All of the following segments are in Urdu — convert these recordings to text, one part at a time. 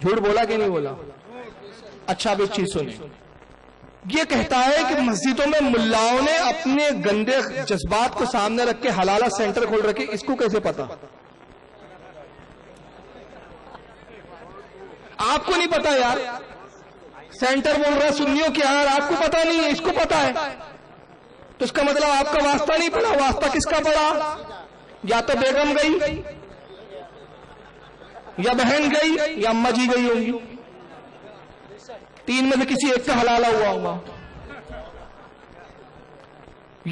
جھوٹ بولا کہ نہیں بولا؟ اچھا اب ایک چیز سنیں، یہ کہتا ہے کہ مسجدوں میں ملاؤں نے اپنے گندے جذبات کو سامنے رکھ کے حلالہ سینٹر کھول رکھے، اس کو کیسے پتا؟ آپ کو نہیں پتا یار، سینٹر بول رہا ہے سنیوں کے یار، آپ کو پتا نہیں ہے، اس کو پتا ہے، تو اس کا مطلب آپ کا واسطہ نہیں پڑا۔ واسطہ کس کا پڑا؟ یا تو بیگم گئی، یا بہن گئی، یا اماں جی گئی ہوں گی، تین میں سے کسی ایک کا حلالہ ہوا ہوگا۔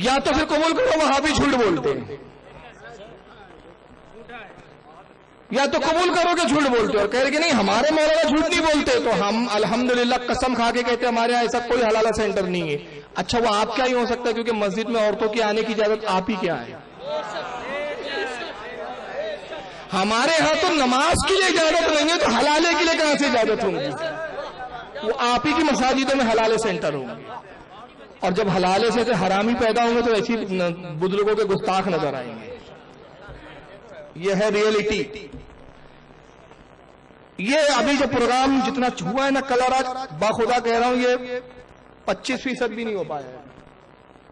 یا تو پھر قبول کرو وہاں بھی جھوٹ بولتے ہیں، یا تو قبول کرو کہ جھوٹ بولتے اور کہہ رہے کہ نہیں ہمارے مولانا جھوٹ نہیں بولتے، تو ہم الحمدللہ قسم کھا کے کہتے ہیں ہمارے یہاں ایسا کوئی حلالہ سینٹر نہیں ہے۔ اچھا وہ آپ کیا ہی ہو سکتا ہے، کیونکہ مسجد میں عورتوں کے آنے کی اجازت آپ ہی کیا ہے؟ ہمارے ہاں تو نماز کے لیے اجازت نہیں ہے، تو حلالے کے لیے کہاں سے اجازت ہوں گی؟ وہ آپ ہی کی مساجدوں میں حلالے سینٹر ہوں گے، اور جب حلالے سے حرامی پیدا ہوں گے تو ایسی بزرگوں کے گستاخ نظر آئیں گے۔ یہ ہے ریئلٹی۔ یہ ابھی جو پروگرام جتنا ہوا ہے نا کل اور آج، باخدا کہہ رہا ہوں یہ 25% بھی نہیں ہو پایا ہے،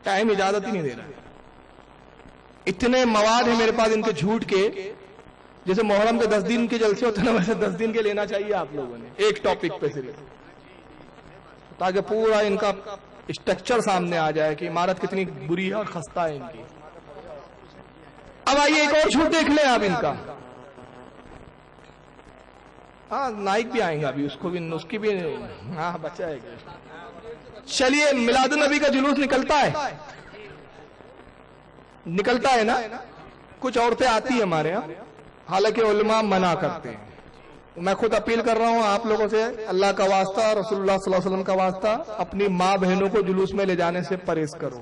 ٹائم اجازت ہی نہیں دے رہا ہے۔ اتنے مواد ہیں میرے پاس ان کے جھوٹ کے، جیسے محرم کے 10 دن کے جلسے ہوتے ہیں نا، ویسے 10 دن کے لینا چاہیے آپ لوگوں نے، ایک ٹاپک پہ صرف، تاکہ پورا ان کا اسٹرکچر سامنے آ جائے کہ عمارت کتنی بری ہے اور خستہ ہے ان کی۔ اب آئیے ایک اور جھوٹ دیکھ لیں آپ ان کا۔ ہاں نائک بھی آئیں گا ابھی، اس کو بھی، اس کی بھی ہاں بچہ ہے۔ چلیے میلاد النبی کا جلوس نکلتا ہے نا، کچھ عورتیں آتی ہیں ہمارے ہاں، حالانکہ علماء منع کرتے ہیں۔ میں خود اپیل کر رہا ہوں آپ لوگوں سے، اللہ کا واسطہ، رسول اللہ صلی اللہ علیہ وسلم کا واسطہ، اپنی ماں بہنوں کو جلوس میں لے جانے سے پرہیز کرو۔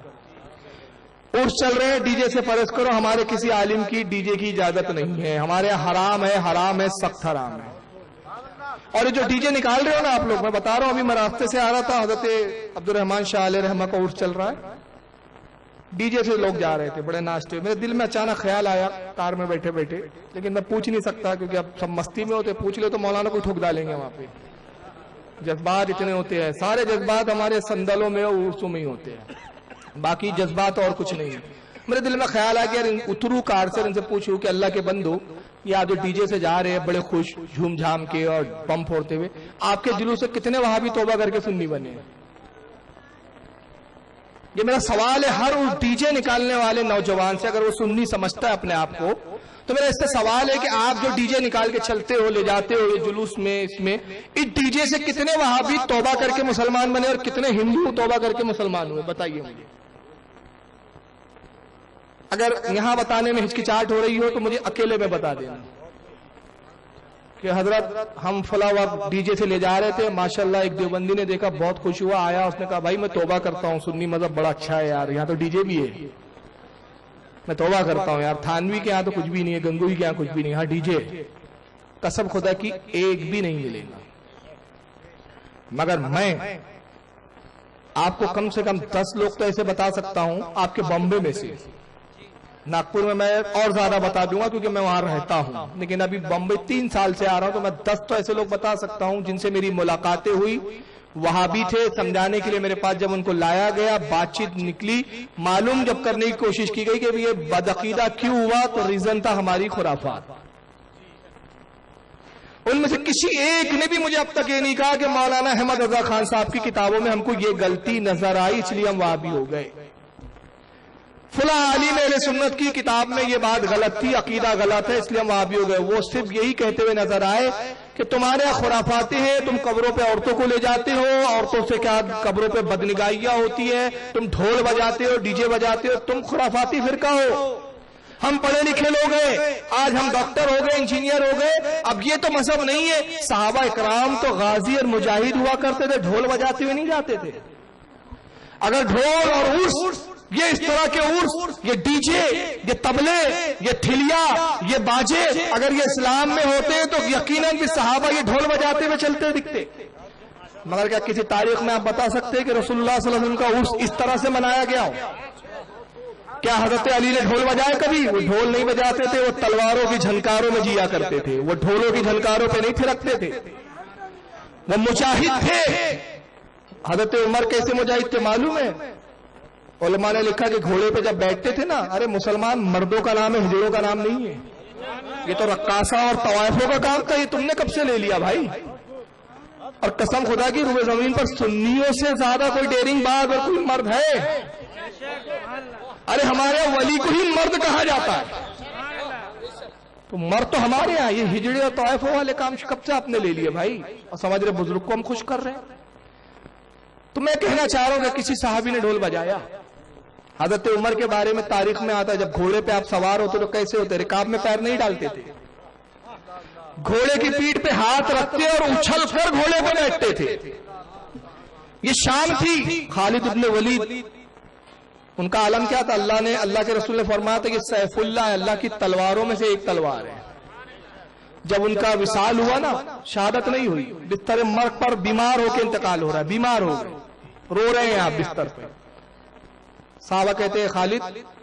عرس چل رہے ہیں، ڈی جے سے پرہیز کرو۔ ہمارے کسی عالم کی ڈی جے کی اجازت نہیں ہے، ہمارے حرام ہے، حرام ہے، سخت حرام ہے۔ اور یہ جو ڈی جے نکال رہے ہو نا آپ لوگ، میں بتا رہا ہوں، ابھی میں راستے سے آ رہا تھا، حضرت عبدالرحمان شاہ علیہ رحمہ کا عرس چل رہا ہے، ڈی جے سے لوگ جا رہے تھے بڑے ناشتے، میرے دل میں اچانک خیال آیا کار میں بیٹھے بیٹھے، لیکن میں پوچھ نہیں سکتا کیونکہ اب سب مستی میں ہوتے، پوچھ لے تو مولانا کو ٹھوک ڈالیں گے وہاں پہ۔ جذبات اتنے ہوتے ہیں، سارے جذبات ہمارے سندلوں میں اور عرسوں میں ہی ہوتے ہیں، باقی جذبات اور کچھ نہیں ہے۔ میرے دل میں خیال آیا کہ یار اترو کار سے، ان سے پوچھوں کہ اللہ کے بندو، یہ آج جو ڈی جے سے جا رہے ہیں بڑے خوش جھوم جھام کے اور بم پھوڑتے ہوئے، آپ کے جلوس سے کتنے وہاں بھی توبہ کر کے سنی بنے ہیں؟ یہ میرا سوال ہے ہر اس ڈی جے نکالنے والے نوجوان سے، اگر وہ سنی سمجھتا ہے اپنے آپ کو، تو میرا اس سے سوال ہے کہ آپ جو ڈی جے نکال کے چلتے ہو، لے جاتے ہو یہ جلوس میں، اس میں اس ڈی جے سے کتنے وہاں بھی توبہ کر کے مسلمان بنے اور کتنے ہندو توبہ کر کے مسلمان ہوئے؟ بتائیے مجھے۔ اگر یہاں بتانے میں ہچکچاہٹ ہو رہی ہو تو مجھے اکیلے میں بتا دینا کہ حضرت ہم فلاں وقت ڈی جے سے لے جا رہے تھے، ماشاءاللہ ایک دیوبندی نے دیکھا بہت خوش ہوا، آیا، اس نے کہا بھائی میں توبہ کرتا ہوں، سنی مذہب بڑا اچھا ہے یار، یہاں تو ڈی جے بھی ہے، میں توبہ کرتا ہوں یار، تھانوی کے یہاں تو کچھ بھی نہیں ہے، گنگوئی کے یہاں کچھ بھی نہیں، ہاں ڈی جے، قسم خدا کی ایک بھی نہیں ملے گا۔ مگر میں آپ کو کم سے کم 10 لوگ تو ایسے بتا سکتا ہوں آپ کے بمبے میں سے، ناگپور میں اور زیادہ بتا دوں گا کیونکہ میں وہاں رہتا ہوں، لیکن ابھی بمبئی 3 سال سے آ رہا ہوں، تو میں 10 تو ایسے لوگ بتا سکتا ہوں جن سے میری ملاقاتیں ہوئی، وہاں بھی تھے، سمجھانے کے لیے میرے پاس جب ان کو لایا گیا، بات چیت نکلی، معلوم جب کرنے کی کوشش کی گئی کہ یہ بدعقیدہ کیوں ہوا، تو ریزن تھا ہماری خرافات۔ ان میں سے کسی ایک نے بھی مجھے اب تک یہ نہیں کہا کہ مولانا احمد رضا خان صاحب کی کتابوں میں ہم کو یہ غلطی نظر آئی اس لیے ہم وہاں بھی ہو گئے، فلاں عالم اہل سنت کی کتاب میں یہ بات غلط تھی، عقیدہ غلط ہے اس لیے ہم وہاں بھی ہو گئے۔ وہ صرف یہی کہتے ہوئے نظر آئے کہ تمہارے خرافاتی ہیں، تم قبروں پہ عورتوں کو لے جاتے ہو، عورتوں سے کیا قبروں پہ بدنگاہیاں ہوتی ہے، تم ڈھول بجاتے ہو، ڈی جے بجاتے ہو، تم خرافاتی فرقہ ہو۔ ہم پڑھے لکھے لوگ ہیں، آج ہم ڈاکٹر ہو گئے، انجینئر ہو گئے، اب یہ تو مذہب نہیں ہے۔ صحابہ اکرام تو غازی اور مجاہد ہوا کرتے تھے، ڈھول بجاتے ہوئے نہیں جاتے تھے۔ اگر ڈھول اور عرس، یہ اس طرح کے عرس، یہ ڈی جے، یہ طبلے، یہ ٹھلیا، یہ باجے اگر یہ اسلام میں ہوتے ہیں تو یقیناً بھی صحابہ یہ ڈھول بجاتے ہوئے چلتے دکھتے۔ مگر کیا کسی تاریخ میں آپ بتا سکتے ہیں کہ رسول اللہ صلی اللہ علیہ وسلم کا عرس اس طرح سے منایا گیا ہو؟ کیا حضرت علی نے ڈھول بجائے کبھی؟ وہ ڈھول نہیں بجاتے تھے، وہ تلواروں کی جھنکاروں میں جیا کرتے تھے، وہ ڈھولوں کی جھنکاروں پہ نہیں تھرکتے تھے۔ وہ مجاہد تھے. حضرت عمر کیسے مجاہد تھے معلوم ہے؟ علماء نے لکھا کہ گھوڑے پہ جب بیٹھتے تھے نا، ارے مسلمان مردوں کا نام ہے، ہجڑوں کا نام نہیں ہے. یہ تو رقاصہ اور طوائفوں کا کام تھا. یہ تم نے کب سے لے لیا بھائی؟ اور قسم خدا کی روئے زمین پر سنیوں سے زیادہ کوئی ڈیرنگ باز اور کوئی مرد ہے؟ ارے ہمارے ولی کو ہی مرد کہا جاتا ہے. تو مرد تو ہمارے یہاں، یہ ہجڑے اور طوائفوں والے کام کب سے آپ نے لے لیے بھائی؟ اور سمجھ رہے بزرگ کو ہم خوش کر رہے ہیں. تو میں کہنا چاہ رہا ہوں کہ کسی صحابی نے ڈھول بجایا. حضرت عمر کے بارے میں تاریخ میں آتا ہے جب گھوڑے پہ آپ سوار ہوتے تو کیسے ہوتے؟ رکاب میں پیر نہیں ڈالتے تھے، گھوڑے کی پیٹھ پہ ہاتھ رکھتے اور اچھل کر گھوڑے پہ بیٹھتے تھے. یہ شان تھی. خالد ابن ولید ان کا عالم کیا تھا؟ اللہ کے رسول نے فرمایا تھا کہ سیف اللہ ہے، اللہ کی تلواروں میں سے ایک تلوار ہے. جب ان کا وصال ہوا نا، شہادت نہیں ہوئی، بستر مرگ پر بیمار ہو کے انتقال ہو رہا ہے، بیمار ہو گئے، رو رہے ہیں آپ بستر پہ. صحابہ کہتے ہیں خالد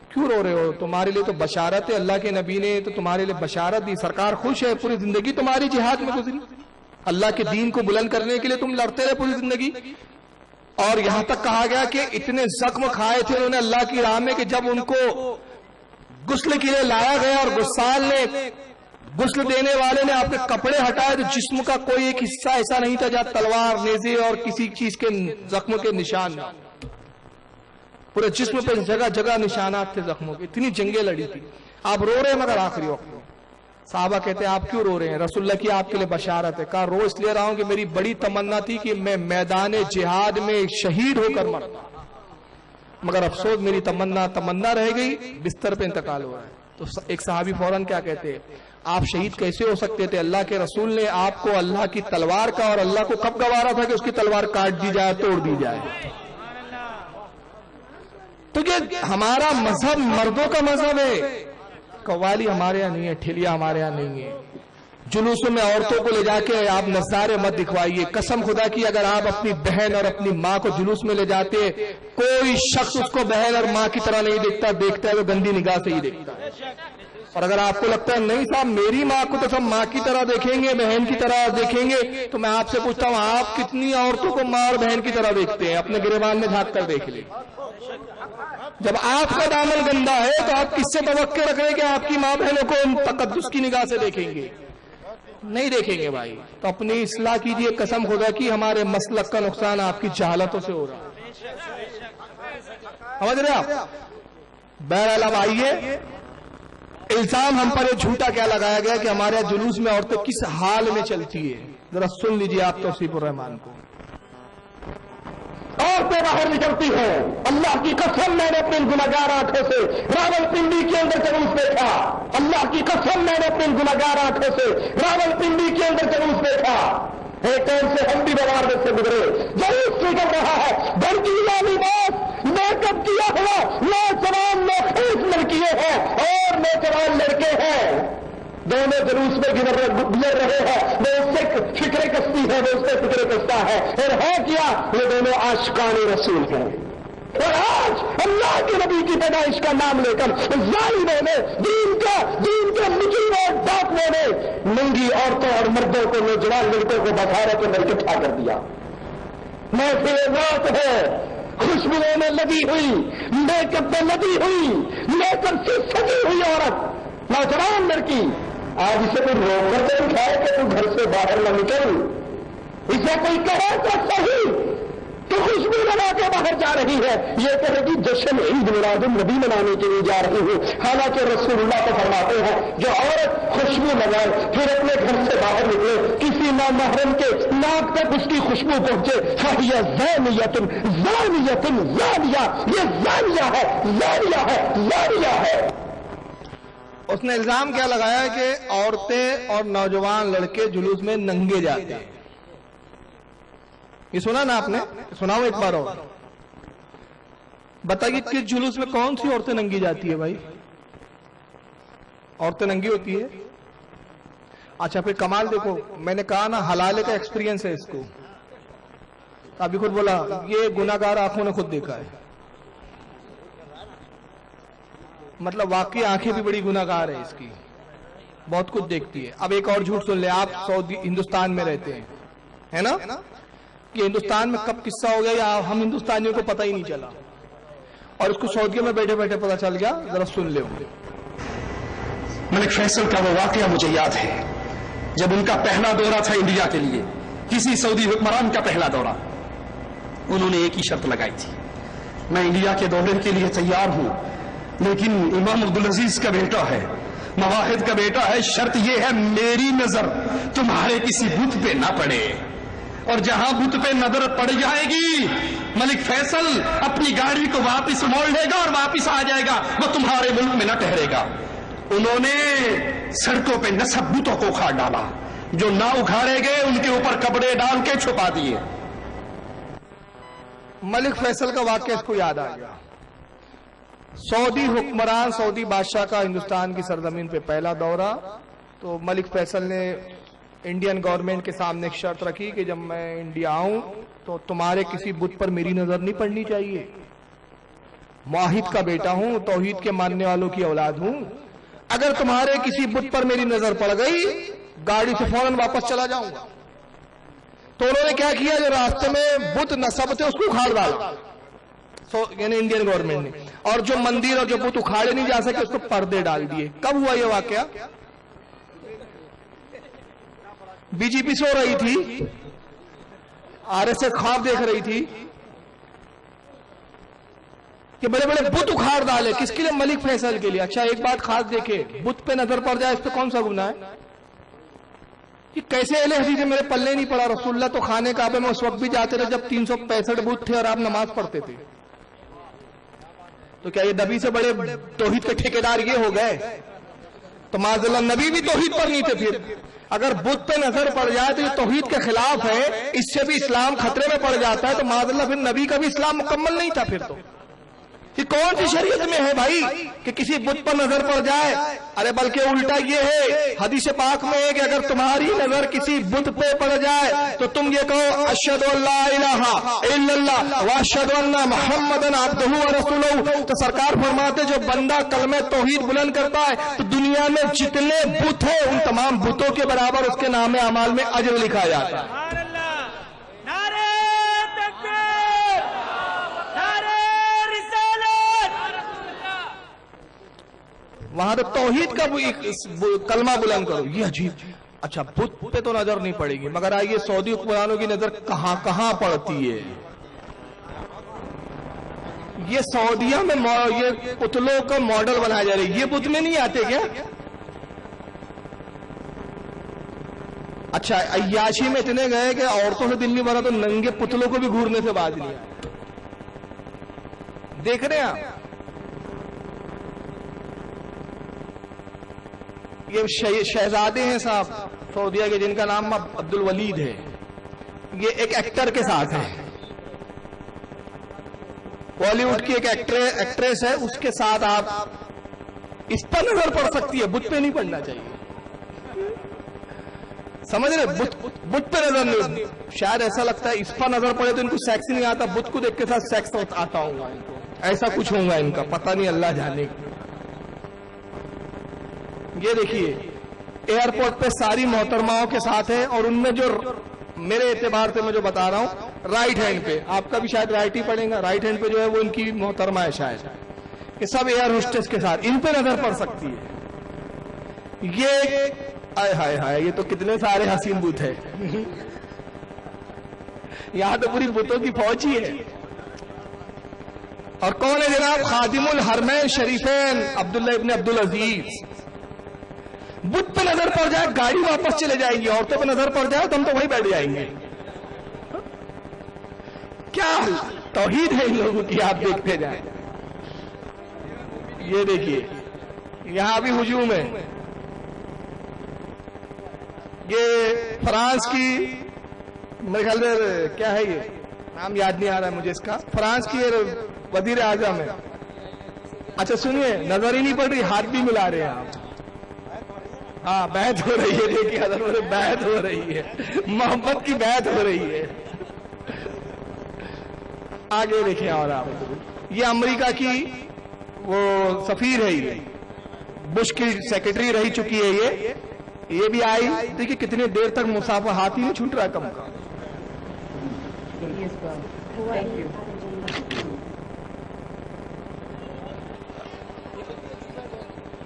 کیوں رو رہے ہو؟ تمہارے لیے تو بشارت ہے، اللہ کے نبی نے تو تمہارے لیے بشارت دی، سرکار خوش ہے، پوری زندگی تمہاری جہاد میں گزری، اللہ کے دین کو بلند کرنے کے لیے تم لڑتے رہے پوری زندگی. اور یہاں تک کہا گیا کہ اتنے زخم کھائے تھے انہوں نے اللہ کی راہ میں کہ جب ان کو غسل کے لیے لایا گیا اور غسال نے، غسل دینے والے نے اپنے کپڑے ہٹائے تو جسم کا کوئی ایک حصہ ایسا نہیں تھا جہاں تلوار، نیزے اور کسی چیز کے زخموں کے نشان. پورے جسم پہ جگہ جگہ نشانات تھے زخموں کے. اتنی جنگیں لڑی تھی. آپ رو رہے ہیں مگر آخری وقت میں. صحابہ کہتے ہیں آپ کیوں رو رہے ہیں؟ رسول اللہ کی آپ کے لیے بشارت ہے. کہا رو اس لیے رہا ہوں کہ میری بڑی تمنا تھی کہ میں میدان جہاد میں شہید ہو کر مرتا، مگر افسوس میری تمنا رہ گئی، بستر پہ انتقال ہو رہا ہے. تو ایک صحابی فوراً کیا کہتے ہیں، آپ شہید کیسے ہو سکتے تھے؟ اللہ کے رسول نے آپ کو اللہ کی تلوار کا، اور اللہ کو کب گوارا تھا کہ اس کی تلوار کاٹ دی جائے، توڑ دی جائے. تو یہ ہمارا مذہب مردوں کا مذہب ہے. قوالی ہمارے یہاں نہیں ہے، ٹھلیا ہمارے یہاں نہیں ہے. جلوسوں میں عورتوں کو لے جا کے آپ نظارے مت دکھوائیے. قسم خدا کی اگر آپ اپنی بہن اور اپنی ماں کو جلوس میں لے جاتے، کوئی شخص اس کو بہن اور ماں کی طرح نہیں دیکھتا ہے وہ گندی نگاہ سے ہی دیکھتا ہے. اور اگر آپ کو لگتا ہے نہیں صاحب میری ماں کو تو سب ماں کی طرح دیکھیں گے، بہن کی طرح دیکھیں گے، تو میں آپ سے پوچھتا ہوں آپ کتنی عورتوں کو ماں اور بہن کی طرح دیکھتے ہیں؟ اپنے گریبان میں جھانک کر دیکھ لیں. جب آپ کا دامن گندا ہے تو آپ کس سے توقع رکھ رہے ہیں کہ آپ کی ماں بہنوں کو ان تقدس کی نگاہ سے دیکھیں گے؟ نہیں دیکھیں گے بھائی. تو اپنی اصلاح کیجئے. قسم خدا کی ہمارے مسلک کا نقصان آپ کی جہالتوں سے ہو رہا ہے. سمجھ رہے آپ؟ بہرحال اب آئیے، الزام ہم پر یہ جھوٹا کیا لگایا گیا کہ ہمارے جلوس میں عورتیں کس حال میں چلتی ہے. ذرا سن لیجئے آپ توصیف الرحمان کو. عورتیں باہر نکلتی ہیں، اللہ کی قسم میں نے اپنی گناہگار آنکھوں سے راول پنڈی کے اندر جلوس دیکھا. اللہ کی قسم میں نے اپنی گناہگار آنکھوں سے راول پنڈی کے اندر جلوس دیکھا. ایک ٹائم سے ہم بھی بازار میں سے گزرے، جلوس نکل رہا ہے، بھڑکیلا لباس، میک اپ کیا ہوا نوجوان نوخیز لڑکیاں ہیں اور نوجوان لڑکے ہیں، دونوں جلوس میں گزر رہے ہیں. وہ اس سے فکر کشتی ہے، وہ اس سے فکر کشتا ہے، اور ہے کیا؟ یہ دونوں عاشقان رسول ہیں. اور آج اللہ کے نبی کی پیدائش کا نام لے کر ظالموں نے، دین کے مجرموں اور ڈاکوؤں نے ننگی عورتوں اور مردوں کو، نوجوان لڑکوں کو بخارے کے مل اکٹھا کر دیا. محفل رات ہے، خوشبوؤں میں لگی ہوئی، میک اپ میں لگی ہوئی، میک اپ سے سجی ہوئی عورت، نوجوان لڑکی. آج اسے کوئی روک کر تو اٹھائے کہ تو گھر سے باہر نہ نکل. اسے کوئی کہے تو صحیح تو خوشبو لگا کے باہر جا رہی ہے. یہ کہے گی جشن عید میلاد النبی منانے کے لیے جا رہی ہوں. حالانکہ رسول اللہ کو فرماتے ہیں جو عورت خوشبو لگائے پھر اپنے گھر سے باہر نکلے، کسی نامحرم کے ناک تک اس کی خوشبو پہنچے، فہی زانیۃ زانیۃ زانیہ، یہ زانیہ ہے، زانیہ ہے، زانیہ ہے. اس نے الزام کیا لگایا کہ عورتیں اور نوجوان لڑکے جلوس میں ننگے جاتے ہیں. یہ سنا نا آپ نے؟ سناؤ ایک بار اور. بتائیے کس جلوس میں کون سی عورتیں ننگی جاتی ہے بھائی؟ عورتیں ننگی ہوتی ہے؟ اچھا پھر کمال دیکھو، میں نے کہا نا حلالے کا ایکسپیرینس ہے اس کو. ابھی خود بولا یہ گناہگار آنکھوں نے خود دیکھا ہے. مطلب واقعی آنکھیں بھی بڑی گناہگار ہے اس کی، بہت کچھ دیکھتی ہے. اب ایک اور جھوٹ سن لے. آپ سعودی ہندوستان میں رہتے ہیں، ہے نا کہ ہندوستان میں کب قصہ ہو گیا یا ہم ہندوستانیوں کو پتہ ہی نہیں چلا اور اس کو سعودیہ میں بیٹھے بیٹھے پتہ چل گیا. ذرا سن لے. ملک فیصل کا وہ واقعہ مجھے یاد ہے جب ان کا پہلا دورہ تھا انڈیا کے لیے, کسی سعودی حکمران کا پہلا دورہ. انہوں نے ایک ہی شرط لگائی تھی, میں انڈیا کے دورے کے لیے تیار ہوں لیکن امام عبدالعزیز کا بیٹا ہے, مواحد کا بیٹا ہے, شرط یہ ہے میری نظر تمہارے کسی بت پہ نہ پڑے, اور جہاں بت پہ نظر پڑ جائے گی ملک فیصل اپنی گاڑی کو واپس موڑ لے گا اور واپس آ جائے گا, وہ تمہارے ملک میں نہ ٹھہرے گا. انہوں نے سڑکوں پہ نصب بتوں کو اکھاڑ ڈالا, جو نہ اکھاڑے گئے ان کے اوپر کپڑے ڈال کے چھپا دیے. ملک فیصل کا واقعہ اس کو یاد آ گیا. سعودی حکمران, سعودی بادشاہ کا ہندوستان کی سرزمین پہ پہلا دورہ. تو ملک فیصل نے انڈین گورنمنٹ کے سامنے ایک شرط رکھی کہ جب میں انڈیا آؤں تو تمہارے کسی بت پر میری نظر نہیں پڑنی چاہیے. موحد کا بیٹا ہوں, توحید کے ماننے والوں کی اولاد ہوں, اگر تمہارے کسی بت پر میری نظر پڑ گئی گاڑی سے فوراً واپس چلا جاؤں گا. تو انہوں نے کیا کیا, جو راستے میں بت نصب تھے اس کو اکھاڑ ڈالا, یعنی انڈین گورنمنٹ نے, اور جو مندر اور جو بت اکھاڑے نہیں جا سکے اس کو پردے ڈال دیے. کب ہوا یہ واقعہ؟ بی جے پی سو رہی تھی, آر ایس ایس خواب دیکھ رہی تھی کہ بڑے بڑے بت اکھاڑ ڈالے. کس کے لیے؟ ملک فیصل کے لیے. اچھا ایک بات خاص دیکھے, بت پہ نظر پڑ جائے اس پہ کون سا گناہ ہے؟ کہ کیسے اہل حدیث میرے پلے نہیں پڑا. رسول اللہ تو خانے کعبے میں اس وقت بھی جاتے تھے جب 365 بت تھے اور آپ نماز پڑھتے تھے. تو کیا یہ نبی سے بڑے توحید کے ٹھیکیدار یہ ہو گئے؟ تو معاذ اللہ نبی بھی توحید پر نہیں تھے. پھر اگر بت پہ نظر پڑ جائے تو یہ توحید کے خلاف ہے, اس سے بھی اسلام خطرے میں پڑ جاتا ہے. تو معاذ اللہ پھر نبی کا بھی اسلام مکمل نہیں تھا. پھر تو یہ کون سی شریعت میں ہے بھائی کہ کسی بت پر نظر پڑ جائے؟ ارے بلکہ الٹا یہ ہے, حدیث پاک میں ہے کہ اگر تمہاری نظر کسی بت پہ پڑ جائے تو تم یہ کہو اشہد ان لا الہ الا اللہ واشہد ان محمدن عبدہ ورسولہ. تو سرکار فرماتے جو بندہ کلمہ توحید بلند کرتا ہے تو دنیا میں جتنے بت ہیں ان تمام بتوں کے برابر اس کے نام اعمال میں اجر لکھا جاتا ہے. وہاں تو توحید کا کلمہ بلند کرو. یہ عجیب, اچھا بت پہ تو نظر نہیں پڑے گی, مگر آئیے سعودی حکمرانوں کی نظر کہاں کہاں پڑتی ہے. یہ سعودیہ میں یہ پتلوں کا ماڈل بنایا جا رہا ہے. یہ بت میں نہیں آتے کیا؟ اچھا عیاشی میں اتنے گئے کہ عورتوں سے دل نہیں بھرا تو ننگے پتلوں کو بھی گھورنے سے باز نہیں آئے. دیکھ رہے ہیں آپ, یہ شہزادے ہیں صاحب سعودیہ کے جن کا نام عبد الولید ہے. یہ ایک ایکٹر کے ساتھ ہے, بالی ووڈ کی ایک ایکٹریس ہے, اس کے ساتھ آپ اس پر نظر پڑ سکتی ہے, بت پہ نہیں پڑنا چاہیے. سمجھ رہے, بت پہ نظر نہیں. شاید ایسا لگتا ہے اس پر نظر پڑے تو ان کو سیکس نہیں آتا, بت کو دیکھ کے ساتھ سیکس آتا ہوگا ان کو, ایسا کچھ ہوگا ان کا, پتہ نہیں, اللہ جانے. یہ دیکھیے ایئرپورٹ پہ ساری محترماؤں کے ساتھ ہے, اور ان میں جو میرے اعتبار سے میں جو بتا رہا ہوں رائٹ ہینڈ پہ, آپ کا بھی شاید رائٹ ہی پڑے گا, رائٹ ہینڈ پہ جو ہے وہ ان کی محترمہ ہے شاید, کہ سب ایئر ہوسٹس کے ساتھ ان پہ نظر پڑ سکتی ہے. یہ آئے ہائے ہائے, یہ تو کتنے سارے حسین بت ہے. یہاں تو پوری بتوں کی فوج ہی ہے. اور کون ہے جناب؟ خادم الحرمین شریفین عبداللہ ابن عبدالعزیز. بت پہ نظر پڑ جائے گاڑی واپس چلے جائے گی, عورتوں پہ نظر پڑ جائے تو ہم تو وہیں بیٹھ جائیں گے. کیا توحید ہے ان لوگوں کی, آپ دیکھتے جائیں. یہ دیکھیے یہاں بھی ہجوم ہے. یہ فرانس کی, میرے خیال میں کیا ہے, یہ نام یاد نہیں آ رہا ہے مجھے اس کا, فرانس کی وزیر اعظم ہے. اچھا سنیے, نظر ہی نہیں پڑ رہی, ہاتھ بھی ملا رہے ہیں آپ. ہاں بیعت ہو رہی ہے, دیکھیے حضرت بیعت ہو رہی ہے, محبت کی بیعت ہو رہی ہے. آگے دیکھیں. اور آپ یہ امریکہ کی وہ سفیر ہے, یہ بش کی سیکرٹری رہ چکی ہے. یہ بھی آئی, دیکھیے کتنی دیر تک مسافہ ہاتھ ہی نہیں چھوٹ رہا کم کا.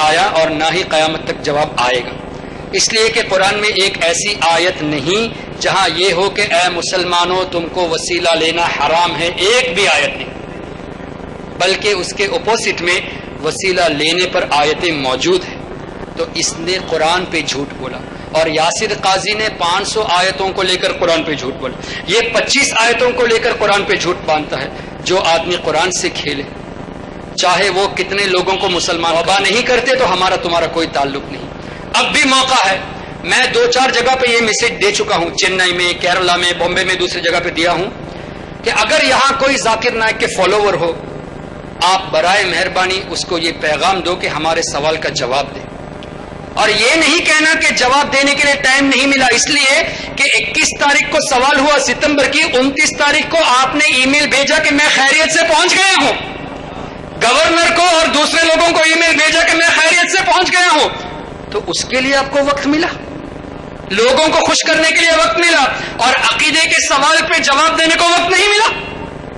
آیا اور نہ ہی قیامت تک جواب آئے گا، اس لیے کہ قرآن میں ایک ایسی آیت نہیں جہاں یہ ہو کہ اے مسلمانوں تم کو وسیلہ لینا حرام ہے، ایک بھی آیت نہیں، بلکہ اس کے اپوزٹ میں وسیلہ لینے پر آیتیں موجود ہیں۔ تو اس نے قرآن پہ جھوٹ بولا، اور یاسر قاضی نے 500 آیتوں کو لے کر قرآن پہ جھوٹ بولا، یہ 25 آیتوں کو لے کر قرآن پہ جھوٹ باندھتا ہے۔ جو آدمی قرآن سے کھیلے چاہے وہ کتنے لوگوں کو مسلمان وبا نہیں کرتے تو ہمارا تمہارا کوئی تعلق نہیں۔ اب بھی موقع ہے، میں 2-4 جگہ پہ یہ میسج دے چکا ہوں، چنئی میں، کیرلا میں، بامبے میں، دوسری جگہ پہ دیا ہوں کہ اگر یہاں کوئی ذاکر نائک کے فالوور ہو، آپ برائے مہربانی اس کو یہ پیغام دو کہ ہمارے سوال کا جواب دے، اور یہ نہیں کہنا کہ جواب دینے کے لیے ٹائم نہیں ملا، اس لیے کہ 21 تاریخ کو سوال ہوا ستمبر کی، 29 تاریخ کو آپ نے ای میل بھیجا کہ میں خیریت سے پہنچ گیا ہوں، گورنر کو اور دوسرے لوگوں کو ای میل بھیجا کہ میں خیریت سے پہنچ گیا ہوں، تو اس کے لیے آپ کو وقت ملا، لوگوں کو خوش کرنے کے لیے وقت ملا، اور عقیدے کے سوال پہ جواب دینے کو وقت نہیں ملا،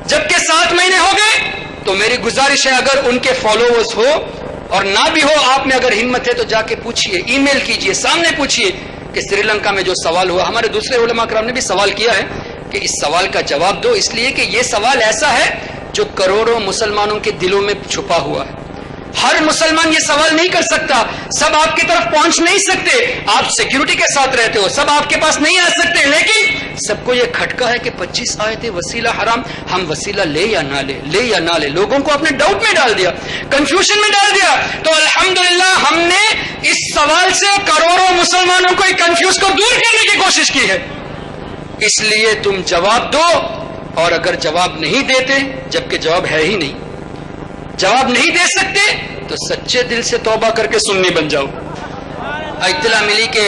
جبکہ 7 مہینے ہو گئے۔ تو میری گزارش ہے اگر ان کے فالوورز ہو اور نہ بھی ہو، آپ نے اگر ہمت ہے تو جا کے پوچھئے، ای میل کیجئے، سامنے پوچھئے کہ سری لنکا میں جو سوال ہوا، ہمارے دوسرے علماء کرام نے بھی سوال کیا ہے کہ اس سوال کا جواب دو، اس لیے کہ یہ سوال ایسا ہے جو کروڑوں مسلمانوں کے دلوں میں چھپا ہوا ہے۔ ہر مسلمان یہ سوال نہیں کر سکتا، سب آپ کی طرف پہنچ نہیں سکتے، آپ سیکیورٹی کے ساتھ رہتے ہو، سب آپ کے پاس نہیں آ سکتے، لیکن سب کو یہ کھٹکا ہے کہ 25 آیتیں وسیلہ حرام، ہم وسیلہ لے یا نہ لے، لے یا نہ لے، لوگوں کو اپنے ڈاؤٹ میں ڈال دیا، کنفیوژن میں ڈال دیا۔ تو الحمدللہ ہم نے اس سوال سے کروڑوں مسلمانوں کو کنفیوز کو دور کرنے کی کوشش کی ہے، اس لیے تم جواب دو، اور اگر جواب نہیں دیتے، جبکہ جواب ہے ہی نہیں، جواب نہیں دے سکتے تو سچے دل سے توبہ کر کے سنی بن جاؤ۔ اطلاع ملی کہ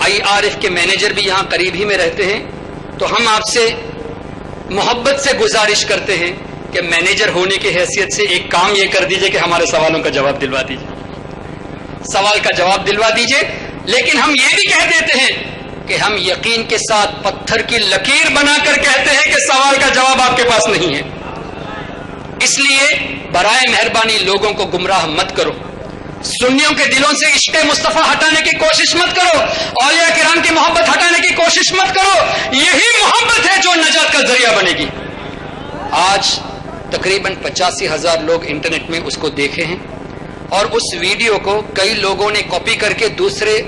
IRF کے مینیجر بھی یہاں قریب ہی میں رہتے ہیں، تو ہم آپ سے محبت سے گزارش کرتے ہیں کہ مینیجر ہونے کی حیثیت سے ایک کام یہ کر دیجئے کہ ہمارے سوالوں کا جواب دلوا دیجئے، سوال کا جواب دلوا دیجئے۔ لیکن ہم یہ بھی کہہ دیتے ہیں کہ ہم یقین کے ساتھ پتھر کی لکیر بنا کر کہتے ہیں کہ سوال کا جواب آپ کے پاس نہیں ہے، اس لیے برائے مہربانی لوگوں کو گمراہ مت کرو، سنیوں کے دلوں سے عشق مصطفیٰ ہٹانے کی کوشش مت کرو، اولیاء کرام کی محبت ہٹانے کی کوشش مت کرو، یہی محبت ہے جو نجات کا ذریعہ بنے گی۔ آج تقریباً 85,000 لوگ انٹرنیٹ میں اس کو دیکھے ہیں، اور اس ویڈیو کو کئی لوگوں نے کاپی کر کے دوسرے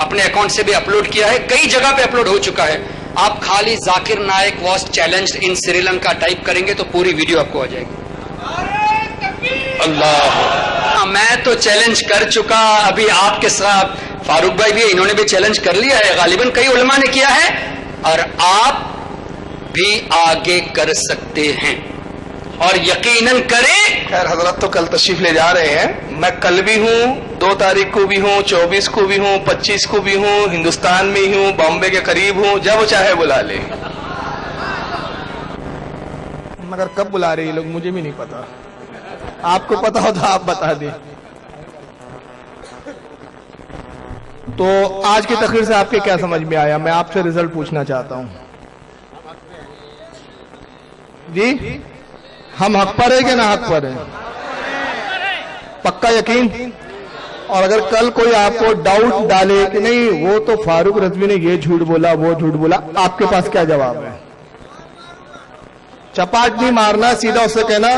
اپنے اکاؤنٹ سے بھی اپلوڈ کیا ہے، کئی جگہ پہ اپلوڈ ہو چکا ہے۔ آپ خالی Zakir Naik was challenged in Sri Lanka type کریں گے تو پوری ویڈیو آپ کو آ جائے گی۔ اللہ، میں تو چیلنج کر چکا، ابھی آپ کے ساتھ فاروق بھائی بھی انہوں نے بھی چیلنج کر لیا ہے، غالباً کئی علماء نے کیا ہے، اور آپ بھی آگے کر سکتے ہیں، اور یقیناً کریں۔ خیر حضرت تو کل تشریف لے جا رہے ہیں، میں کل بھی ہوں، 2 تاریخ کو بھی ہوں، 24 کو بھی ہوں، 25 کو بھی ہوں، ہندوستان میں ہی ہوں، بامبے کے قریب ہوں، جب چاہے بلا لے، مگر کب بلا رہے یہ لوگ مجھے بھی نہیں پتا، آپ کو پتا ہو تو آپ بتا دیں۔ تو آج کی تقریر سے آپ کے کیا سمجھ میں آیا، میں آپ سے رزلٹ پوچھنا چاہتا ہوں جی، ہم حق پر ہیں کہ نہ حق پر ہیں؟ پکا یقین؟ اور اگر کل کوئی آپ کو ڈاؤٹ ڈالے کہ نہیں وہ تو فاروق رضوی نے یہ جھوٹ بولا وہ جھوٹ بولا، آپ کے پاس کیا جواب ہے؟ چپاٹ نہیں مارنا، سیدھا اس سے کہنا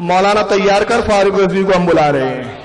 مولانا تیار کر، فاروق رضوی کو ہم بلا رہے ہیں۔